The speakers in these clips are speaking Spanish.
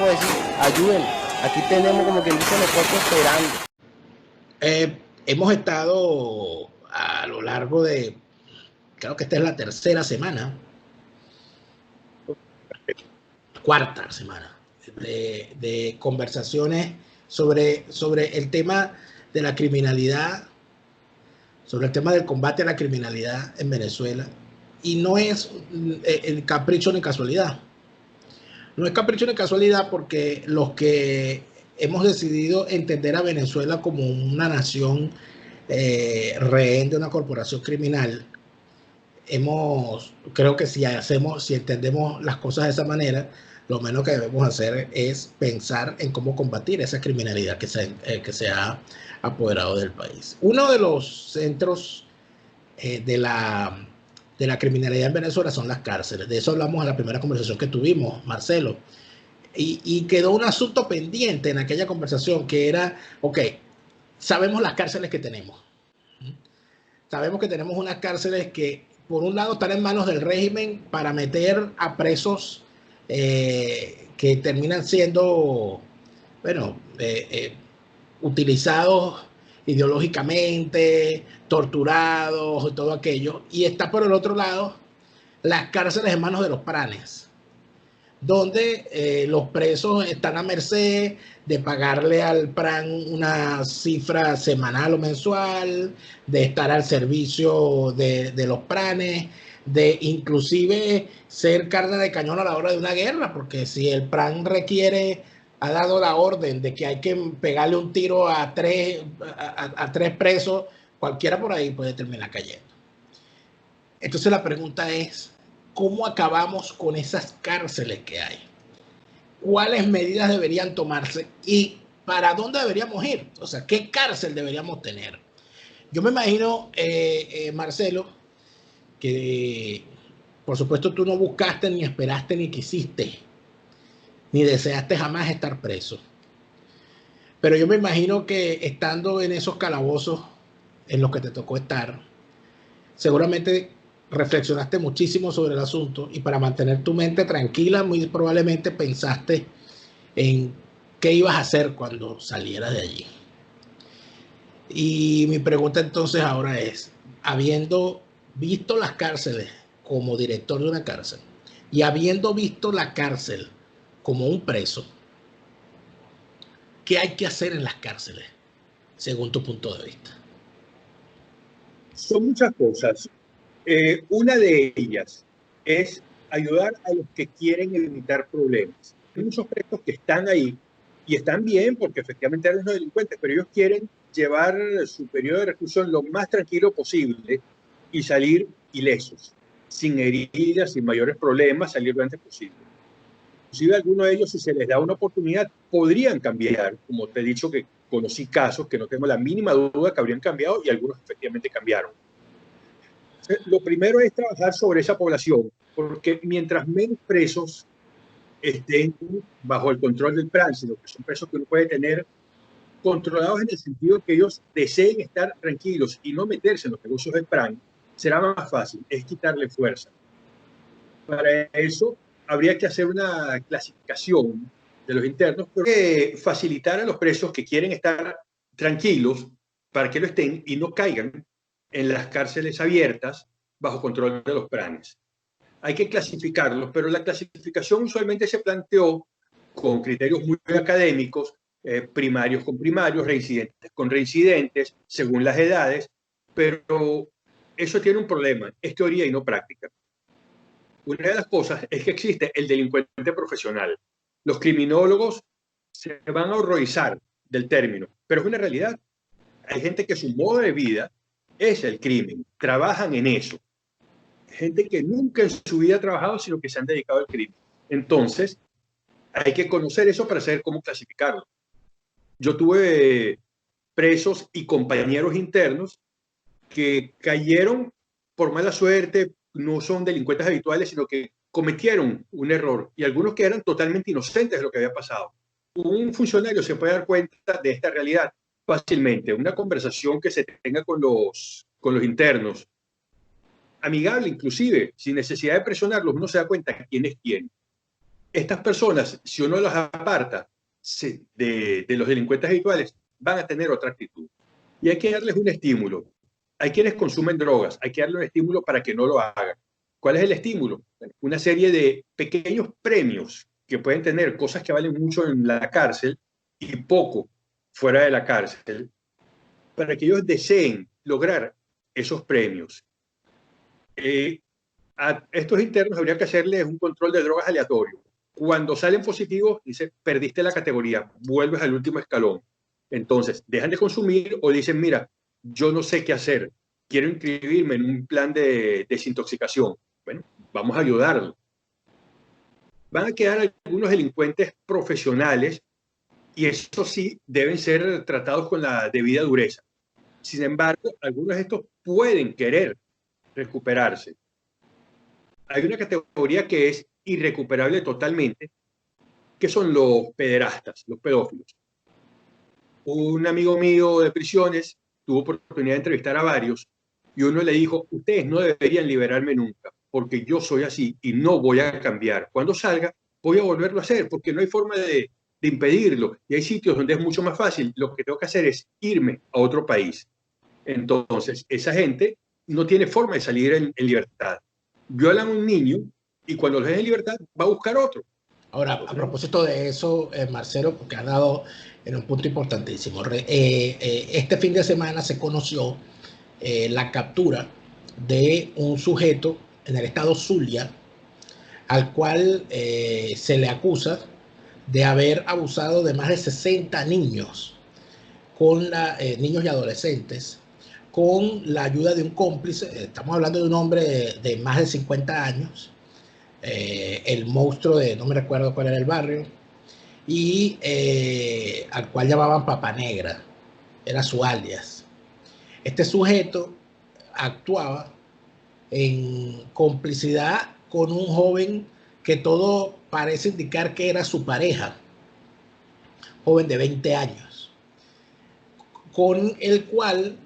puedo decir, ayuden, aquí tenemos como quien dice los cuerpos esperando. Hemos estado a lo largo de, creo que esta es la tercera semana, cuarta semana, de conversaciones sobre el tema de la criminalidad, sobre el tema del combate a la criminalidad en Venezuela. Y no es el capricho ni casualidad. No es capricho ni casualidad porque los que hemos decidido entender a Venezuela como una nación rehén de una corporación criminal, creo que si entendemos las cosas de esa manera, lo menos que debemos hacer es pensar en cómo combatir esa criminalidad que se ha apoderado del país. Uno de los centros de la criminalidad en Venezuela son las cárceles. De eso hablamos en la primera conversación que tuvimos, Marcelo. Y quedó un asunto pendiente en aquella conversación que era, ok, sabemos las cárceles que tenemos. Sabemos que tenemos unas cárceles que, por un lado, están en manos del régimen para meter a presos que terminan siendo, bueno, utilizados ideológicamente, torturados, todo aquello. Y está por el otro lado las cárceles en manos de los pranes, donde los presos están a merced de pagarle al PRAN una cifra semanal o mensual, de estar al servicio de los pranes, de inclusive ser carne de cañón a la hora de una guerra, porque si el PRAN ha dado la orden de que hay que pegarle un tiro a tres presos, cualquiera por ahí puede terminar cayendo. Entonces la pregunta es, ¿cómo acabamos con esas cárceles que hay? ¿Cuáles medidas deberían tomarse y para dónde deberíamos ir? O sea, ¿qué cárcel deberíamos tener? Yo me imagino, Marcelo, que por supuesto tú no buscaste, ni esperaste, ni quisiste, ni deseaste jamás estar preso. Pero yo me imagino que estando en esos calabozos en los que te tocó estar, seguramente reflexionaste muchísimo sobre el asunto y para mantener tu mente tranquila, muy probablemente pensaste en qué ibas a hacer cuando salieras de allí. Y mi pregunta entonces ahora es, habiendo visto las cárceles como director de una cárcel y habiendo visto la cárcel como un preso, ¿qué hay que hacer en las cárceles, según tu punto de vista? Son muchas cosas. Una de ellas es ayudar a los que quieren evitar problemas. Hay muchos presos que están ahí y están bien porque efectivamente eran unos delincuentes, pero ellos quieren llevar su periodo de reclusión lo más tranquilo posible y salir ilesos, sin heridas, sin mayores problemas, salir lo antes posible. Inclusive algunos de ellos, si se les da una oportunidad, podrían cambiar. Como te he dicho, que conocí casos que no tengo la mínima duda que habrían cambiado y algunos efectivamente cambiaron. Lo primero es trabajar sobre esa población, porque mientras menos presos estén bajo el control del PRAN, sino que son presos que uno puede tener controlados en el sentido que ellos deseen estar tranquilos y no meterse en los negocios del PRAN, será más fácil, es quitarle fuerza. Para eso habría que hacer una clasificación de los internos, porque facilitar a los presos que quieren estar tranquilos para que lo estén y no caigan en las cárceles abiertas bajo control de los pranes. Hay que clasificarlos, pero la clasificación usualmente se planteó con criterios muy académicos, primarios con primarios, reincidentes con reincidentes, según las edades, pero eso tiene un problema, es teoría y no práctica. Una de las cosas es que existe el delincuente profesional. Los criminólogos se van a horrorizar del término, pero es una realidad. Hay gente que su modo de vida es el crimen, trabajan en eso. Gente que nunca en su vida ha trabajado, sino que se han dedicado al crimen. Entonces, hay que conocer eso para saber cómo clasificarlo. Yo tuve presos y compañeros internos que cayeron por mala suerte, no son delincuentes habituales, sino que cometieron un error, y algunos que eran totalmente inocentes de lo que había pasado. Un funcionario se puede dar cuenta de esta realidad fácilmente. Una conversación que se tenga con los internos, amigable inclusive, sin necesidad de presionarlos, uno se da cuenta quién es quién. Estas personas, si uno las aparta de los delincuentes habituales, van a tener otra actitud. Y hay que darles un estímulo. Hay quienes consumen drogas, hay que darles un estímulo para que no lo hagan. ¿Cuál es el estímulo? Una serie de pequeños premios que pueden tener, cosas que valen mucho en la cárcel y poco fuera de la cárcel, para que ellos deseen lograr esos premios. A estos internos habría que hacerles un control de drogas aleatorio. Cuando salen positivos, dice, perdiste la categoría, vuelves al último escalón. Entonces, dejan de consumir o dicen, mira, yo no sé qué hacer, quiero inscribirme en un plan de desintoxicación. Bueno, vamos a ayudarlo. Van a quedar algunos delincuentes profesionales y eso sí deben ser tratados con la debida dureza. Sin embargo, algunos de estos pueden querer recuperarse. Hay una categoría que es irrecuperable totalmente, que son los pederastas, los pedófilos. Un amigo mío de prisiones tuvo oportunidad de entrevistar a varios y uno le dijo, ustedes no deberían liberarme nunca, porque yo soy así y no voy a cambiar. Cuando salga, voy a volverlo a hacer, porque no hay forma de impedirlo. Y hay sitios donde es mucho más fácil. Lo que tengo que hacer es irme a otro país. Entonces, esa gente no tiene forma de salir en libertad. Violan a un niño y cuando lo dejen en libertad va a buscar otro. Ahora, a propósito de eso, Marcelo, porque ha dado en un punto importantísimo. Este fin de semana se conoció la captura de un sujeto en el estado Zulia, al cual se le acusa de haber abusado de más de 60 niños, niños y adolescentes, con la ayuda de un cómplice. Estamos hablando de un hombre de más de 50 años, el monstruo de, no me recuerdo cuál era el barrio, y al cual llamaban Papa Negra, era su alias. Este sujeto actuaba en complicidad con un joven que todo parece indicar que era su pareja, joven de 20 años, con el cual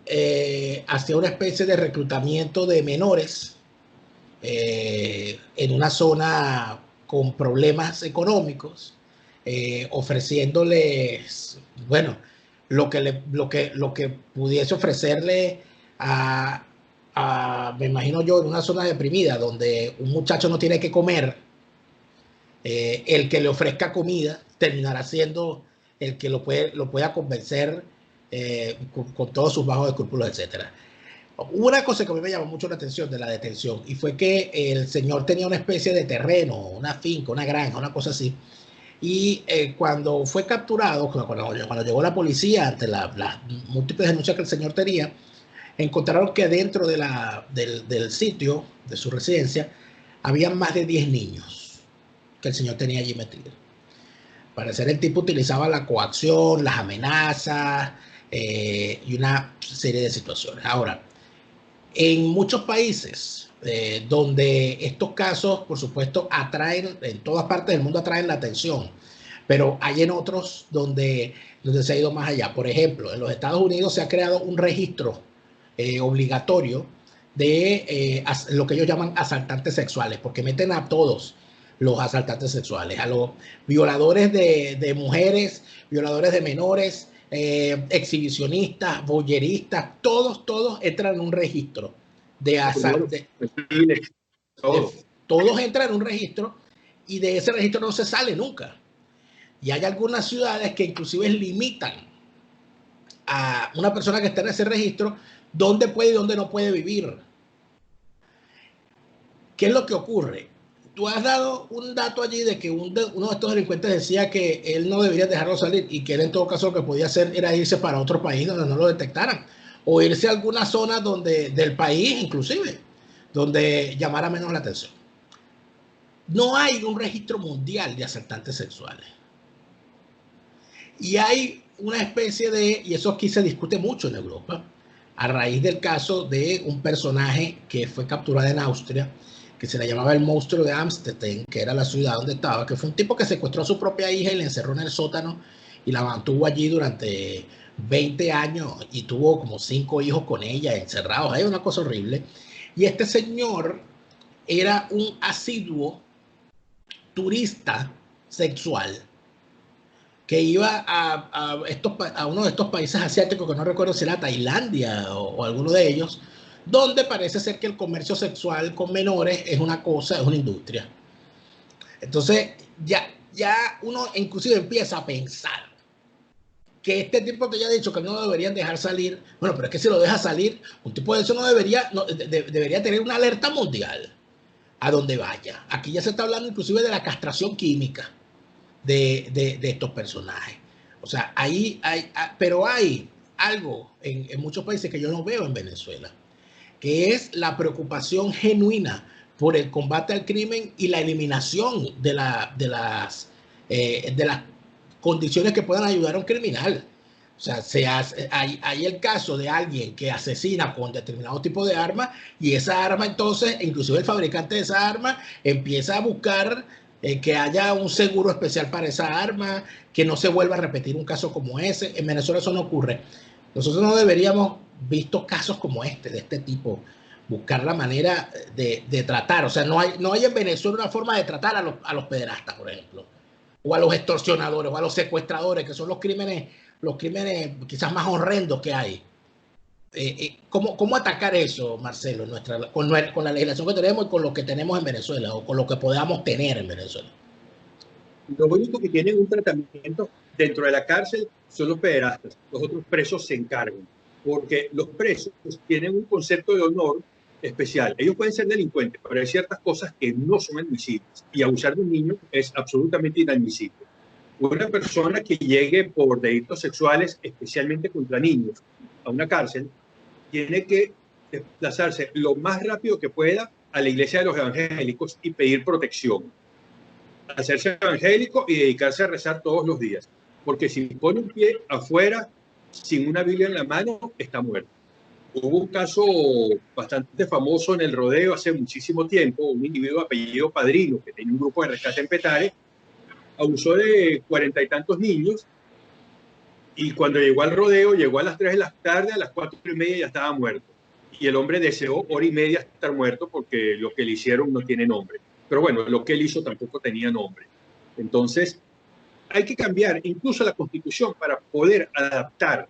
hacía una especie de reclutamiento de menores en una zona con problemas económicos, ofreciéndoles, bueno, lo que pudiese ofrecerle me imagino yo, en una zona deprimida donde un muchacho no tiene que comer, el que le ofrezca comida terminará siendo el que lo pueda convencer con todos sus bajos escrúpulos, etcétera. Una cosa que a mí me llamó mucho la atención de la detención y fue que el señor tenía una especie de terreno, una finca, una granja, una cosa así. Y cuando fue capturado, cuando llegó la policía ante las múltiples denuncias que el señor tenía, encontraron que dentro del sitio, de su residencia, había más de 10 niños que el señor tenía allí metidos. Al parecer el tipo utilizaba la coacción, las amenazas y una serie de situaciones. Ahora, en muchos países donde estos casos, por supuesto, atraen, en todas partes del mundo atraen la atención, pero hay en otros donde se ha ido más allá. Por ejemplo, en los Estados Unidos se ha creado un registro obligatorio de lo que ellos llaman asaltantes sexuales, porque meten a todos los asaltantes sexuales, a los violadores de mujeres, violadores de menores, exhibicionistas, voyeristas, todos entran en un registro de asalto. Todos entran en un registro y de ese registro no se sale nunca. Y hay algunas ciudades que inclusive limitan a una persona que está en ese registro dónde puede y dónde no puede vivir. ¿Qué es lo que ocurre? Tú has dado un dato allí de que uno de estos delincuentes decía que él no debería dejarlo salir y que él en todo caso lo que podía hacer era irse para otro país donde no lo detectaran o irse a alguna zona del país inclusive, donde llamara menos la atención. No hay un registro mundial de asaltantes sexuales. Y hay una especie y eso aquí se discute mucho en Europa, a raíz del caso de un personaje que fue capturado en Austria, que se le llamaba el monstruo de Amstetten, que era la ciudad donde estaba, que fue un tipo que secuestró a su propia hija y la encerró en el sótano y la mantuvo allí durante 20 años y tuvo como 5 hijos con ella encerrados. Hay una cosa horrible. Y este señor era un asiduo turista sexual que iba a uno de estos países asiáticos, que no recuerdo si era Tailandia o alguno de ellos, donde parece ser que el comercio sexual con menores es una cosa, es una industria. Entonces, ya uno inclusive empieza a pensar que este tipo que ya ha dicho que no lo deberían dejar salir, bueno, pero es que si lo deja salir, un tipo de eso no debería, debería tener una alerta mundial a donde vaya. Aquí ya se está hablando inclusive de la castración química de estos personajes. O sea, pero hay algo en muchos países que yo no veo en Venezuela, que es la preocupación genuina por el combate al crimen y la eliminación de las condiciones que puedan ayudar a un criminal. O sea, hay el caso de alguien que asesina con determinado tipo de arma, y esa arma entonces, inclusive el fabricante de esa arma empieza a buscar que haya un seguro especial para esa arma, que no se vuelva a repetir un caso como ese. En Venezuela eso no ocurre. Nosotros no deberíamos, visto casos como de este tipo, buscar la manera de tratar. O sea, no hay en Venezuela una forma de tratar a los pederastas, por ejemplo, o a los extorsionadores, o a los secuestradores, que son los crímenes quizás más horrendos que hay. ¿Cómo atacar eso, Marcelo, con la legislación que tenemos y con lo que tenemos en Venezuela, o con lo que podamos tener en Venezuela? Los únicos que tienen un tratamiento dentro de la cárcel son los pederastas. Los otros presos se encargan, porque los presos tienen un concepto de honor especial. Ellos pueden ser delincuentes, pero hay ciertas cosas que no son admisibles, y abusar de un niño es absolutamente inadmisible. Una persona que llegue por delitos sexuales, especialmente contra niños, a una cárcel, tiene que desplazarse lo más rápido que pueda a la iglesia de los evangélicos y pedir protección. Hacerse evangélico y dedicarse a rezar todos los días. Porque si pone un pie afuera sin una Biblia en la mano, está muerto. Hubo un caso bastante famoso en el rodeo hace muchísimo tiempo, un individuo de apellido Padrino, que tenía un grupo de rescate en Petare, abusó de 40 y tantos niños, y cuando llegó al rodeo, llegó a las 3 de la tarde, a las 4:30 ya estaba muerto. Y el hombre deseó 1 hora y media estar muerto, porque lo que le hicieron no tiene nombre. Pero bueno, lo que él hizo tampoco tenía nombre. Entonces, hay que cambiar incluso la Constitución para poder adaptar.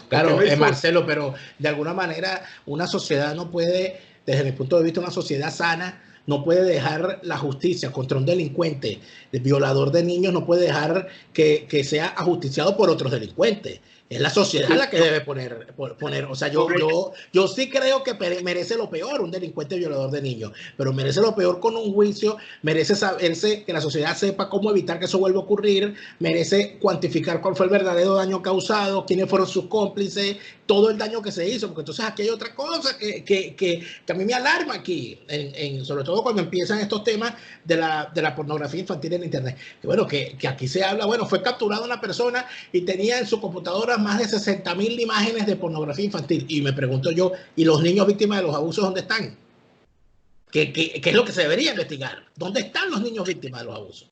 Claro, Marcelo, pero de alguna manera una sociedad no puede, desde mi punto de vista, una sociedad sana no puede dejar la justicia contra un delincuente, el violador de niños, no puede dejar que sea ajusticiado por otros delincuentes. Es la sociedad la que debe poner. O sea, yo sí creo que merece lo peor un delincuente violador de niños, pero merece lo peor con un juicio, merece saberse, que la sociedad sepa cómo evitar que eso vuelva a ocurrir, merece cuantificar cuál fue el verdadero daño causado, quiénes fueron sus cómplices, todo el daño que se hizo, porque entonces aquí hay otra cosa que a mí me alarma aquí, sobre todo cuando empiezan estos temas de la pornografía infantil en Internet. Que bueno, que aquí se habla, bueno, fue capturada una persona y tenía en su computadora más de 60.000 imágenes de pornografía infantil. Y me pregunto yo, ¿y los niños víctimas de los abusos dónde están? ¿Qué es lo que se debería investigar? ¿Dónde están los niños víctimas de los abusos?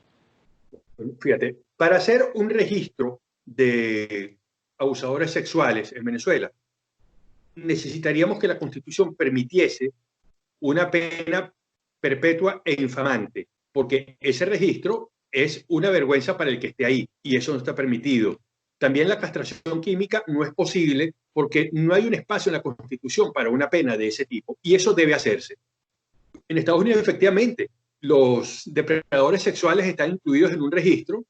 Fíjate, para hacer un registro de abusadores sexuales en Venezuela, necesitaríamos que la Constitución permitiese una pena perpetua e infamante, porque ese registro es una vergüenza para el que esté ahí, y eso no está permitido. También la castración química no es posible, porque no hay un espacio en la Constitución para una pena de ese tipo, y eso debe hacerse. En Estados Unidos, efectivamente, los depredadores sexuales están incluidos en un registro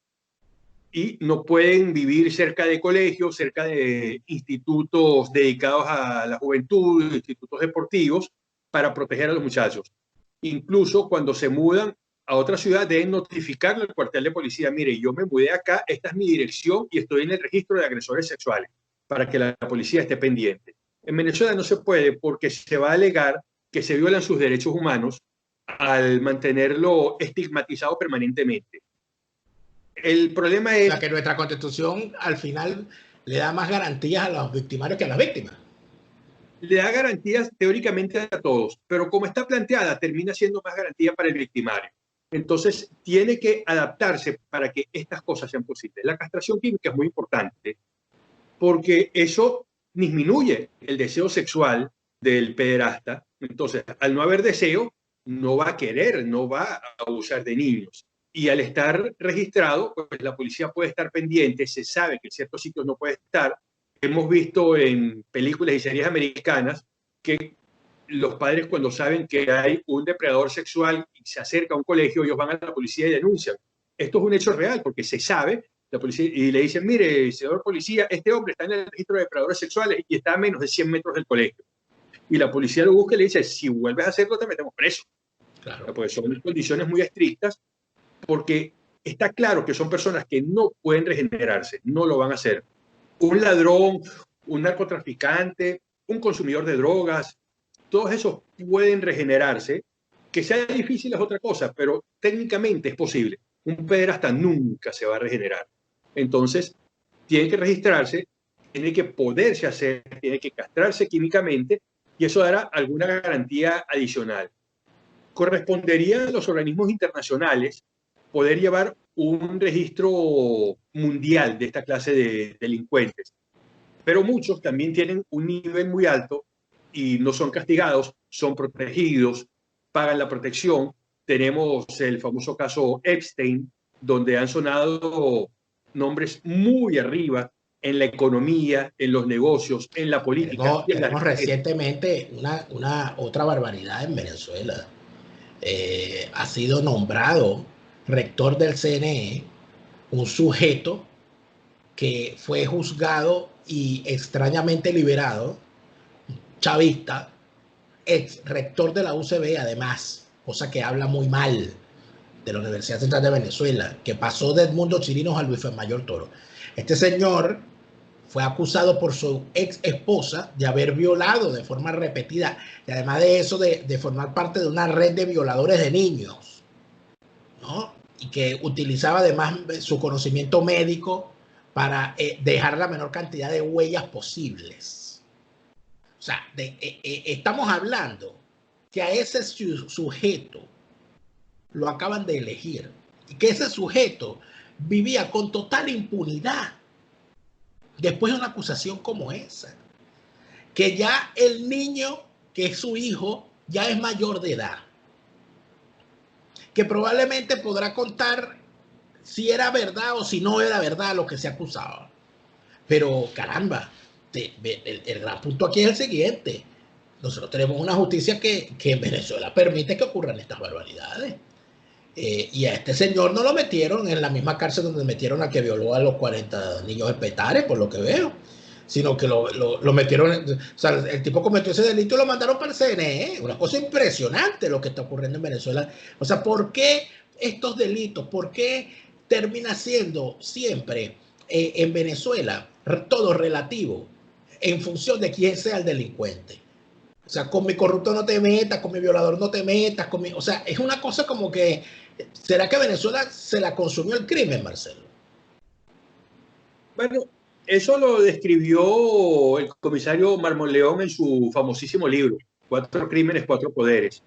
y no pueden vivir cerca de colegios, cerca de institutos dedicados a la juventud, institutos deportivos, para proteger a los muchachos. Incluso cuando se mudan a otra ciudad, deben notificarle al cuartel de policía: mire, yo me mudé acá, esta es mi dirección y estoy en el registro de agresores sexuales, para que la policía esté pendiente. En Venezuela no se puede, porque se va a alegar que se violan sus derechos humanos al mantenerlo estigmatizado permanentemente. El problema es... O sea, que nuestra Constitución al final le da más garantías a los victimarios que a las víctimas. Le da garantías teóricamente a todos, pero como está planteada, termina siendo más garantía para el victimario. Entonces, tiene que adaptarse para que estas cosas sean posibles. La castración química es muy importante, porque eso disminuye el deseo sexual del pederasta. Entonces, al no haber deseo, no va a querer, no va a abusar de niños. Y al estar registrado, pues la policía puede estar pendiente, se sabe que en ciertos sitios no puede estar. Hemos visto en películas y series americanas que los padres, cuando saben que hay un depredador sexual y se acerca a un colegio, ellos van a la policía y denuncian. Esto es un hecho real porque se sabe, la policía, y le dicen, mire, señor policía, este hombre está en el registro de depredadores sexuales y está a menos de 100 metros del colegio. Y la policía lo busca y le dice, si vuelves a hacerlo, te metemos preso. Claro. Pues son condiciones muy estrictas porque está claro que son personas que no pueden regenerarse, no lo van a hacer. Un ladrón, un narcotraficante, un consumidor de drogas, todos esos pueden regenerarse. Que sea difícil es otra cosa, pero técnicamente es posible. Un pederasta nunca se va a regenerar. Entonces, tiene que registrarse, tiene que poderse hacer, tiene que castrarse químicamente y eso dará alguna garantía adicional. Correspondería a los organismos internacionales poder llevar un registro mundial de esta clase de delincuentes. Pero muchos también tienen un nivel muy alto y no son castigados, son protegidos, pagan la protección. Tenemos el famoso caso Epstein, donde han sonado nombres muy arriba en la economía, en los negocios, en la política. Tenemos recientemente una otra barbaridad en Venezuela. Ha sido nombrado rector del CNE un sujeto que fue juzgado y extrañamente liberado, chavista, ex rector de la UCB además, cosa que habla muy mal de la Universidad Central de Venezuela, que pasó de Edmundo Chirinos a Luis Mayor Toro. Este señor fue acusado por su ex esposa de haber violado de forma repetida y además de eso de formar parte de una red de violadores de niños, ¿no? Y que utilizaba además su conocimiento médico para dejar la menor cantidad de huellas posibles. O sea, estamos hablando que a ese sujeto lo acaban de elegir y que ese sujeto vivía con total impunidad después de una acusación como esa, que ya el niño, que es su hijo, ya es mayor de edad, que probablemente podrá contar si era verdad o si no era verdad lo que se acusaba. Pero caramba, el gran punto aquí es el siguiente. Nosotros tenemos una justicia que en Venezuela permite que ocurran estas barbaridades. Y a este señor no lo metieron en la misma cárcel donde metieron a que violó a los 40 niños de Petare, por lo que veo, sino que lo metieron, o sea, el tipo cometió ese delito y lo mandaron para el CNE. Una cosa impresionante lo que está ocurriendo en Venezuela. O sea, ¿por qué estos delitos? ¿Por qué termina siendo siempre en Venezuela todo relativo en función de quién sea el delincuente? O sea, con mi corrupto no te metas, con mi violador no te metas, o sea, es una cosa como que, ¿será que Venezuela se la consumió el crimen, Marcelo? Bueno, eso lo describió el comisario Marmonleón en su famosísimo libro, 4 crímenes, 4 poderes.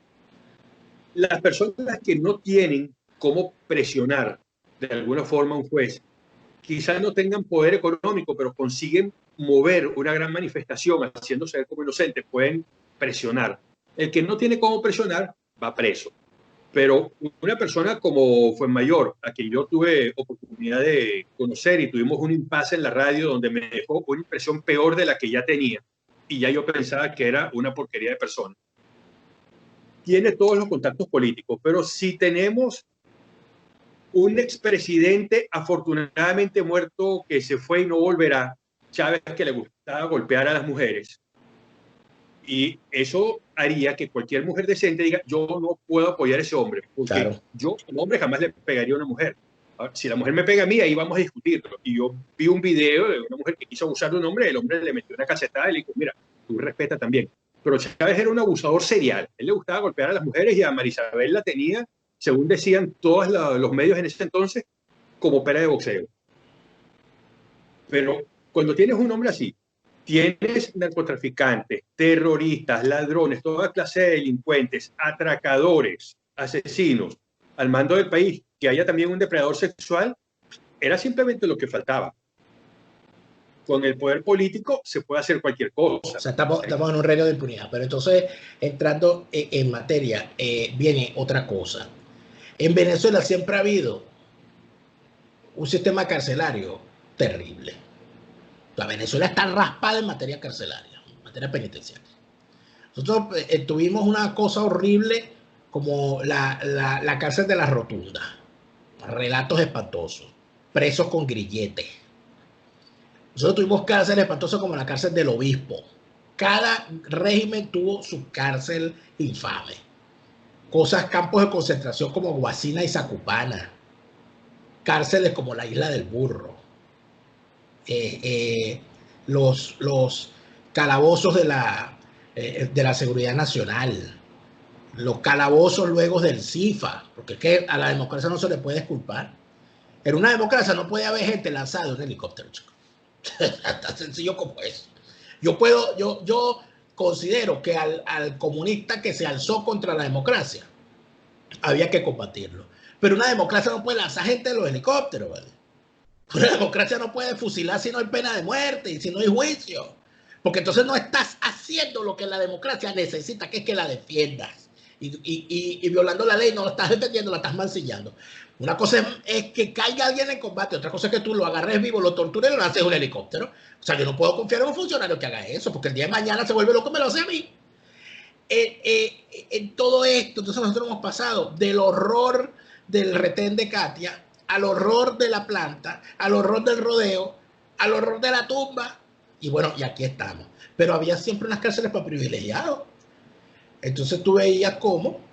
Las personas que no tienen cómo presionar de alguna forma a un juez, quizás no tengan poder económico, pero consiguen mover una gran manifestación haciéndose ver como inocentes, pueden presionar. El que no tiene cómo presionar va preso. Pero una persona como Fuenmayor, a quien yo tuve oportunidad de conocer y tuvimos un impasse en la radio donde me dejó una impresión peor de la que ya tenía, y ya yo pensaba que era una porquería de persona. Tiene todos los contactos políticos, pero si tenemos un expresidente afortunadamente muerto que se fue y no volverá, Chávez, que le gustaba golpear a las mujeres, y eso haría que cualquier mujer decente diga, yo no puedo apoyar a ese hombre, porque claro, yo como hombre jamás le pegaría a una mujer. Si la mujer me pega a mí, ahí vamos a discutirlo. Y yo vi un video de una mujer que quiso abusar de un hombre, el hombre le metió una cachetada y le dijo, mira, tú respeta también. Pero Chávez era un abusador serial. Él le gustaba golpear a las mujeres y a Marisabel la tenía, según decían todos los medios en ese entonces, como pera de boxeo. Pero cuando tienes un hombre así, tienes narcotraficantes, terroristas, ladrones, toda clase de delincuentes, atracadores, asesinos al mando del país, que haya también un depredador sexual, era simplemente lo que faltaba. Con el poder político se puede hacer cualquier cosa. O sea, estamos en un reino de impunidad. Pero entonces, entrando en materia, viene otra cosa. En Venezuela siempre ha habido un sistema carcelario terrible. La Venezuela está raspada en materia carcelaria, en materia penitenciaria. Nosotros tuvimos una cosa horrible como la cárcel de la Rotunda. Relatos espantosos. Presos con grilletes. Nosotros tuvimos cárceles espantosas como la cárcel del Obispo. Cada régimen tuvo su cárcel infame. Cosas, campos de concentración como Guasina y Zacupana. Cárceles como la Isla del Burro. Los calabozos de la Seguridad Nacional. Los calabozos luego del CIFA. Porque es que a la democracia no se le puede disculpar. En una democracia no puede haber gente lanzada de un helicóptero, chico. Tan sencillo como eso. Yo considero que al comunista que se alzó contra la democracia había que combatirlo. Pero una democracia no puede lanzar gente de los helicópteros, ¿vale? Una democracia no puede fusilar si no hay pena de muerte y si no hay juicio. Porque entonces no estás haciendo lo que la democracia necesita, que es que la defiendas. Y violando la ley no la estás defendiendo, la estás mancillando. Una cosa es que caiga alguien en combate, otra cosa es que tú lo agarres vivo, lo tortures y lo haces un helicóptero. O sea, yo no puedo confiar en un funcionario que haga eso, porque el día de mañana se vuelve loco y me lo hace a mí. En todo esto, entonces nosotros hemos pasado del horror del retén de Katia, al horror de la planta, al horror del rodeo, al horror de la tumba, y bueno, y aquí estamos. Pero había siempre unas cárceles para privilegiados. Entonces tú veías cómo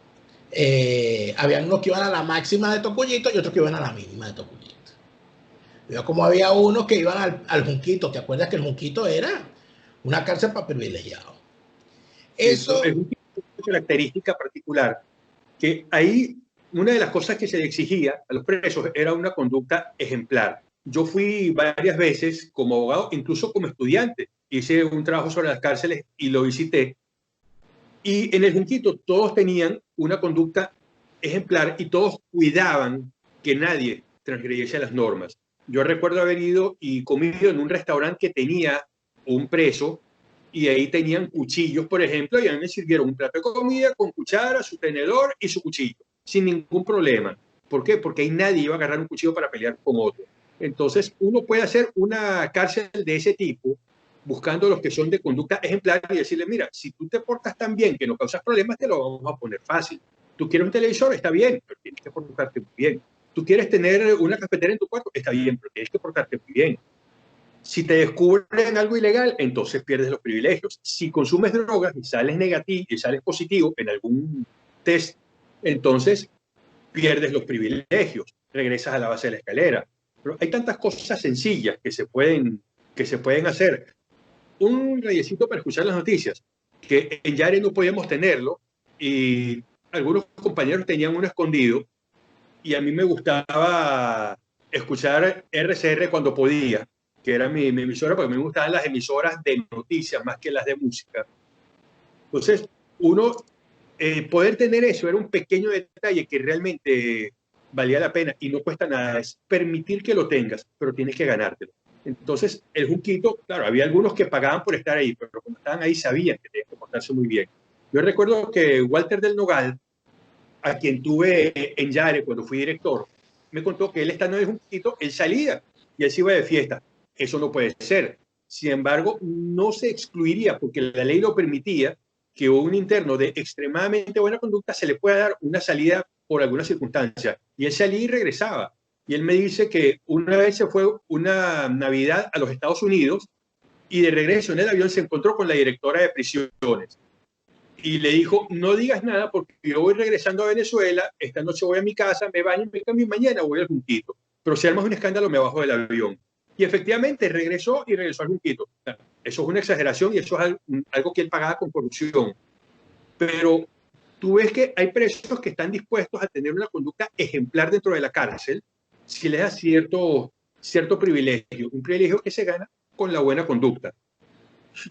habían unos que iban a la máxima de Tocuyito y otros que iban a la mínima de Tocuyito. Veía cómo había unos que iban al Junquito. ¿Te acuerdas que el Junquito era una cárcel para privilegiados? Eso es una característica particular, que ahí una de las cosas que se le exigía a los presos era una conducta ejemplar. Yo fui varias veces como abogado, incluso como estudiante. Hice un trabajo sobre las cárceles y lo visité. Y en el Junquito todos tenían una conducta ejemplar y todos cuidaban que nadie transgrediese las normas. Yo recuerdo haber ido y comido en un restaurante que tenía un preso y ahí tenían cuchillos, por ejemplo, y a mí me sirvieron un plato de comida con cuchara, su tenedor y su cuchillo, sin ningún problema. ¿Por qué? Porque ahí nadie iba a agarrar un cuchillo para pelear con otro. Entonces, uno puede hacer una cárcel de ese tipo buscando los que son de conducta ejemplar y decirle, mira, si tú te portas tan bien que no causas problemas, te lo vamos a poner fácil. Tú quieres un televisor, está bien, pero tienes que portarte muy bien. Tú quieres tener una cafetera en tu cuarto, está bien, pero tienes que portarte muy bien. Si te descubren algo ilegal, entonces pierdes los privilegios. Si consumes drogas y sales negativo y sales positivo en algún test, entonces pierdes los privilegios, regresas a la base de la escalera. Pero hay tantas cosas sencillas que se pueden hacer. Un rayecito para escuchar las noticias, que en Yare no podíamos tenerlo y algunos compañeros tenían uno escondido y a mí me gustaba escuchar RCR cuando podía, que era mi emisora, porque me gustaban las emisoras de noticias más que las de música. Entonces, poder tener eso era un pequeño detalle que realmente valía la pena y no cuesta nada, es permitir que lo tengas, pero tienes que ganártelo. Entonces, el Junquito, claro, había algunos que pagaban por estar ahí, pero cuando estaban ahí sabían que tenían que portarse muy bien. Yo recuerdo que Walter del Nogal, a quien tuve en Yare cuando fui director, me contó que él estando en el Junquito, él salía y él se iba de fiesta. Eso no puede ser. Sin embargo, no se excluiría, porque la ley lo permitía, que un interno de extremadamente buena conducta se le pueda dar una salida por alguna circunstancia. Y él salía y regresaba. Y él me dice que una vez se fue una Navidad a los Estados Unidos y de regreso en el avión se encontró con la directora de prisiones. Y le dijo, no digas nada porque yo voy regresando a Venezuela, esta noche voy a mi casa, me baño, me cambio y mañana voy al Junquito. Pero si armas un escándalo me bajo del avión. Y efectivamente regresó al Junquito. Eso es una exageración y eso es algo que él pagaba con corrupción. Pero tú ves que hay presos que están dispuestos a tener una conducta ejemplar dentro de la cárcel si les da cierto privilegio, un privilegio que se gana con la buena conducta.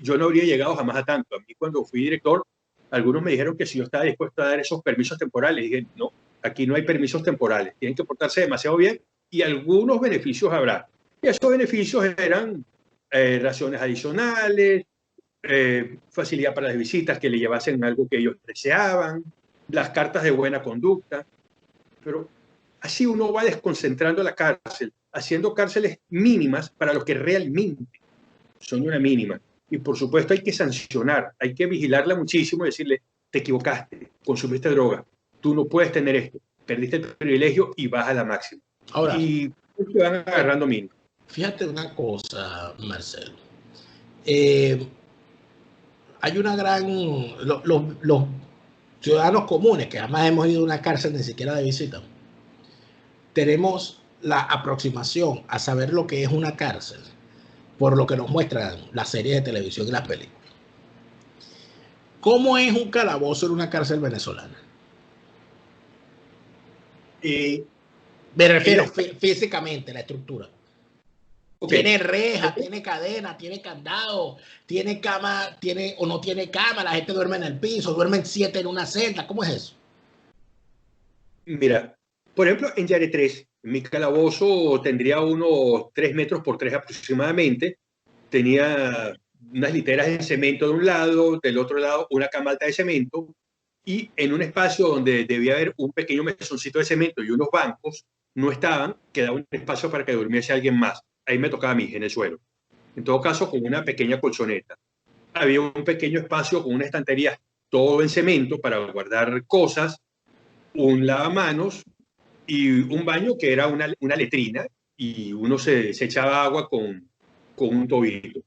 Yo no habría llegado jamás a tanto. A mí cuando fui director, algunos me dijeron que si yo estaba dispuesto a dar esos permisos temporales, dije, no, aquí no hay permisos temporales, tienen que portarse demasiado bien y algunos beneficios habrá. Y esos beneficios eran raciones adicionales, facilidad para las visitas, que le llevasen algo que ellos deseaban, las cartas de buena conducta. Pero así uno va desconcentrando la cárcel, haciendo cárceles mínimas para los que realmente son una mínima. Y por supuesto hay que sancionar, hay que vigilarla muchísimo y decirle, te equivocaste, consumiste droga, tú no puedes tener esto, perdiste el privilegio y vas a la máxima. Ahora, Y te van agarrando mínimo. fíjate una cosa, Marcelo. Hay una gran... los ciudadanos comunes, que jamás hemos ido a una cárcel ni siquiera de visita, tenemos la aproximación a saber lo que es una cárcel por lo que nos muestran las series de televisión y las películas. ¿Cómo es un calabozo en una cárcel venezolana? Me refiero físicamente, la estructura. Okay. Tiene reja, tiene cadena, tiene candado, tiene cama, tiene o no tiene cama, la gente duerme en el piso, duermen 7 en una celda. ¿Cómo es eso? Mira, por ejemplo, en Yare 3, mi calabozo tendría unos 3 metros por 3 aproximadamente. Tenía unas literas de cemento de un lado, del otro lado una cama alta de cemento, y en un espacio donde debía haber un pequeño mesoncito de cemento y unos bancos, no estaban, quedaba un espacio para que durmiese alguien más. Ahí me tocaba a mí, en el suelo. En todo caso, con una pequeña colchoneta. Había un pequeño espacio con una estantería, todo en cemento para guardar cosas, un lavamanos y un baño que era una letrina, y uno se echaba agua con un tobito.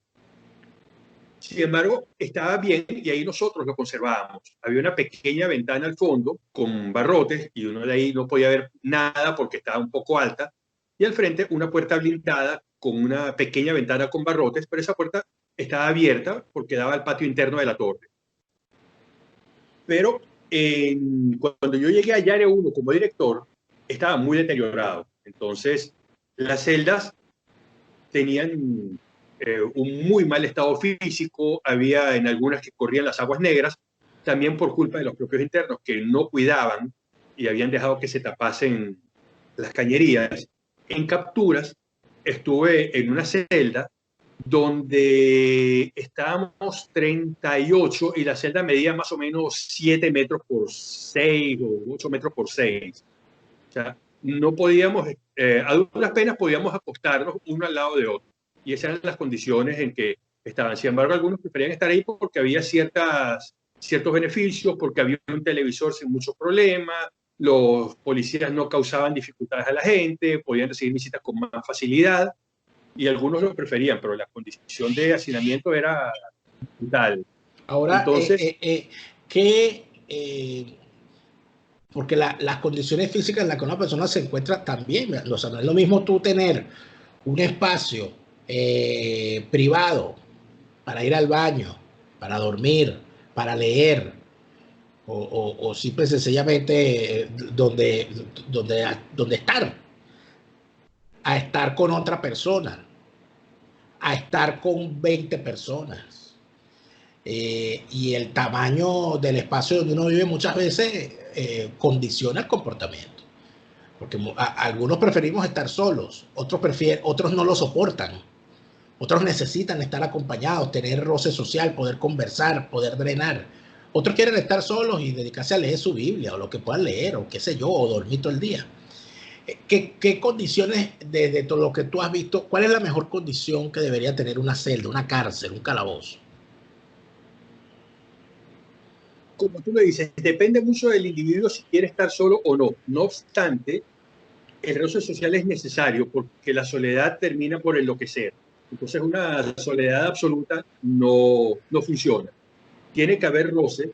Sin embargo, estaba bien y ahí nosotros lo conservábamos. Había una pequeña ventana al fondo con barrotes y uno de ahí no podía ver nada porque estaba un poco alta. Y al frente una puerta blindada con una pequeña ventana con barrotes, pero esa puerta estaba abierta porque daba al patio interno de la torre. Pero cuando yo llegué a Yare 1 como director, estaba muy deteriorado. Entonces, las celdas tenían un muy mal estado físico, había en algunas que corrían las aguas negras, también por culpa de los propios internos que no cuidaban y habían dejado que se tapasen las cañerías. En capturas estuve en una celda donde estábamos 38 y la celda medía más o menos 7 metros por 6 o 8 metros por 6. O sea, no podíamos, a duras penas podíamos acostarnos uno al lado de otro. Y esas eran las condiciones en que estaban. Sin embargo, algunos preferían estar ahí porque había ciertos beneficios, porque había un televisor sin muchos problemas, los policías no causaban dificultades a la gente, podían recibir visitas con más facilidad, y algunos lo preferían, pero la condición de hacinamiento era brutal. Ahora, entonces, porque las condiciones físicas en las que una persona se encuentra también, o sea, no es lo mismo tú tener un espacio privado para ir al baño, para dormir, para leer, o simple y sencillamente donde estar, a estar con otra persona, a estar con 20 personas. Y el tamaño del espacio donde uno vive muchas veces condiciona el comportamiento. Porque algunos preferimos estar solos, otros no lo soportan, otros necesitan estar acompañados, tener roce social, poder conversar, poder drenar. Otros quieren estar solos y dedicarse a leer su Biblia o lo que puedan leer, o qué sé yo, o dormir todo el día. ¿Qué condiciones, de todo lo que tú has visto, cuál es la mejor condición que debería tener una celda, una cárcel, un calabozo? Como tú le dices, depende mucho del individuo si quiere estar solo o no. No obstante, el roce social es necesario porque la soledad termina por enloquecer. Entonces, una soledad absoluta no funciona. Tiene que haber roce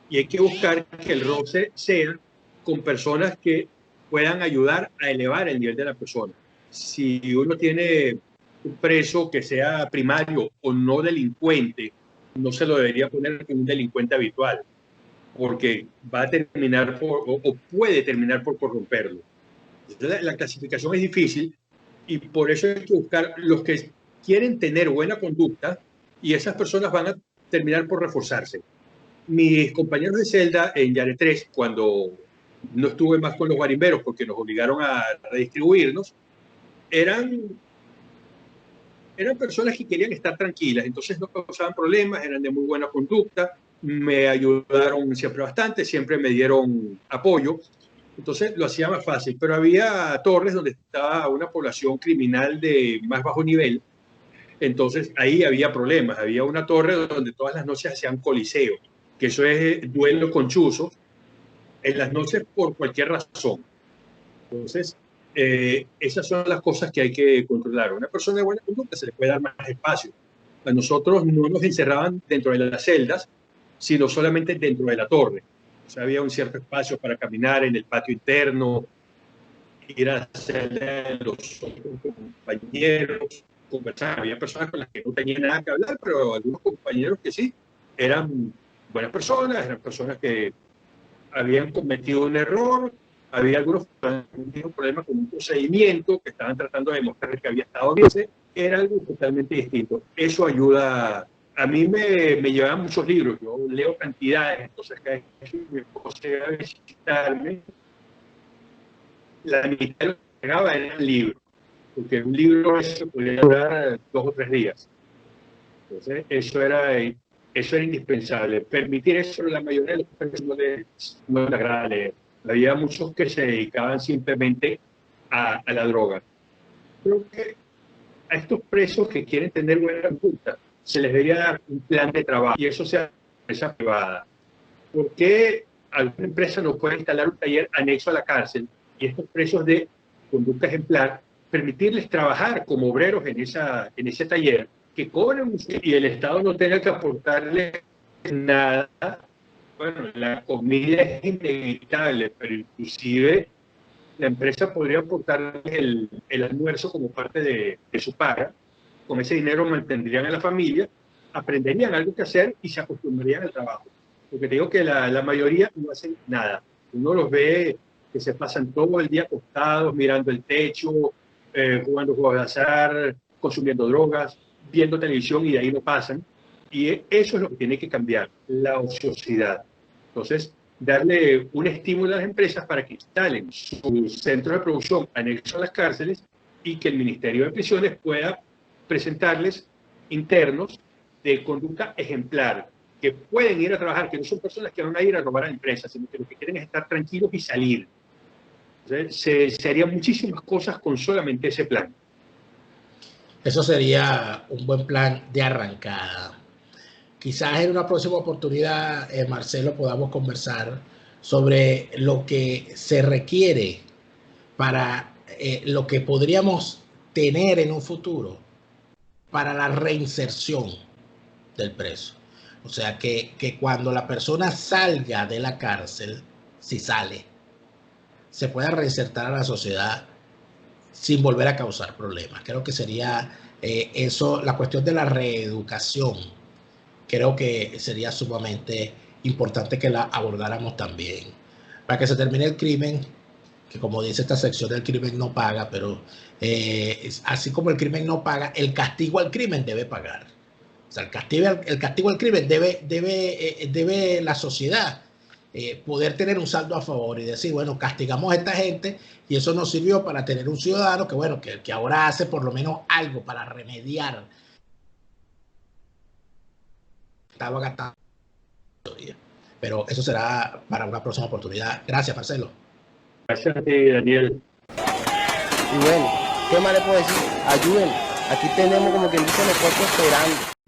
y hay que buscar que el roce sea con personas que puedan ayudar a elevar el nivel de la persona. Si uno tiene un preso que sea primario o no delincuente, no se lo debería poner como un delincuente habitual, porque va a terminar o puede terminar por corromperlo. La clasificación es difícil y por eso hay que buscar los que quieren tener buena conducta y esas personas van a terminar por reforzarse. Mis compañeros de celda en Yare 3, cuando no estuve más con los guarimberos porque nos obligaron a redistribuirnos, eran personas que querían estar tranquilas, entonces no causaban problemas, eran de muy buena conducta, me ayudaron siempre bastante, siempre me dieron apoyo Entonces lo hacía más fácil, pero había torres donde estaba una población criminal de más bajo nivel. Entonces ahí había problemas. Había una torre donde todas las noches hacían coliseo, que eso es duelo con chuzos, en las noches por cualquier razón. Entonces, esas son las cosas que hay que controlar. A una persona de buena conducta se le puede dar más espacio. A nosotros no nos encerraban dentro de las celdas, sino solamente dentro de la torre. O sea, había un cierto espacio para caminar en el patio interno, ir a la celda de los otros compañeros, conversar. Había personas con las que no tenía nada que hablar, pero algunos compañeros que sí, eran buenas personas, eran personas que habían cometido un error, había algunos que habían tenido problemas con un procedimiento, que estaban tratando de demostrar que había estado bien, era algo totalmente distinto. Eso ayuda. A mí me llevaban muchos libros, yo leo cantidades, entonces cada vez que mi esposa iba a visitarme, la mitad de lo que pegaba era el libro, porque un libro eso podía durar 2 o 3 días. Entonces, eso era indispensable. Permitir eso, la mayoría de los personas no les agrada leer. Había muchos que se dedicaban simplemente a la droga. Creo que a estos presos que quieren tener buena conducta se les debería dar un plan de trabajo, y eso sea empresa privada. ¿Por qué alguna empresa no puede instalar un taller anexo a la cárcel y estos presos de conducta ejemplar permitirles trabajar como obreros en ese taller, que cobren y el Estado no tenga que aportarles nada? Bueno, la comida es inevitable, pero inclusive la empresa podría aportarles el almuerzo como parte de su paga. Con ese dinero mantendrían a la familia, aprenderían algo que hacer y se acostumbrarían al trabajo. Porque te digo que la mayoría no hacen nada. Uno los ve que se pasan todo el día acostados, mirando el techo, jugando juegos de azar, consumiendo drogas, viendo televisión, y de ahí no pasan. Y eso es lo que tiene que cambiar, la ociosidad. Entonces, darle un estímulo a las empresas para que instalen sus centros de producción anexos a las cárceles y que el Ministerio de Prisiones pueda presentarles internos de conducta ejemplar, que pueden ir a trabajar, que no son personas que van a ir a robar a la empresa, sino que lo que quieren es estar tranquilos y salir. Entonces, se harían muchísimas cosas con solamente ese plan. Eso sería un buen plan de arrancada. Quizás en una próxima oportunidad, Marcelo, podamos conversar sobre lo que se requiere para lo que podríamos tener en un futuro para la reinserción del preso. O sea, que cuando la persona salga de la cárcel, si sale, se pueda reinsertar a la sociedad sin volver a causar problemas. Creo que sería eso, la cuestión de la reeducación. Creo que sería sumamente importante que la abordáramos también. Para que se termine el crimen, que como dice esta sección, el crimen no paga, pero así como el crimen no paga, el castigo al crimen debe pagar. O sea, el castigo al crimen debe la sociedad poder tener un saldo a favor y decir, bueno, castigamos a esta gente y eso nos sirvió para tener un ciudadano que, bueno, que ahora hace por lo menos algo para remediar. Estaba gastando. Pero eso será para una próxima oportunidad. Gracias, Marcelo. Gracias a ti, Daniel. Y bueno, ¿qué más le puedo decir? Ayúdenme. Aquí tenemos, como quien dice, los cuerpos esperando.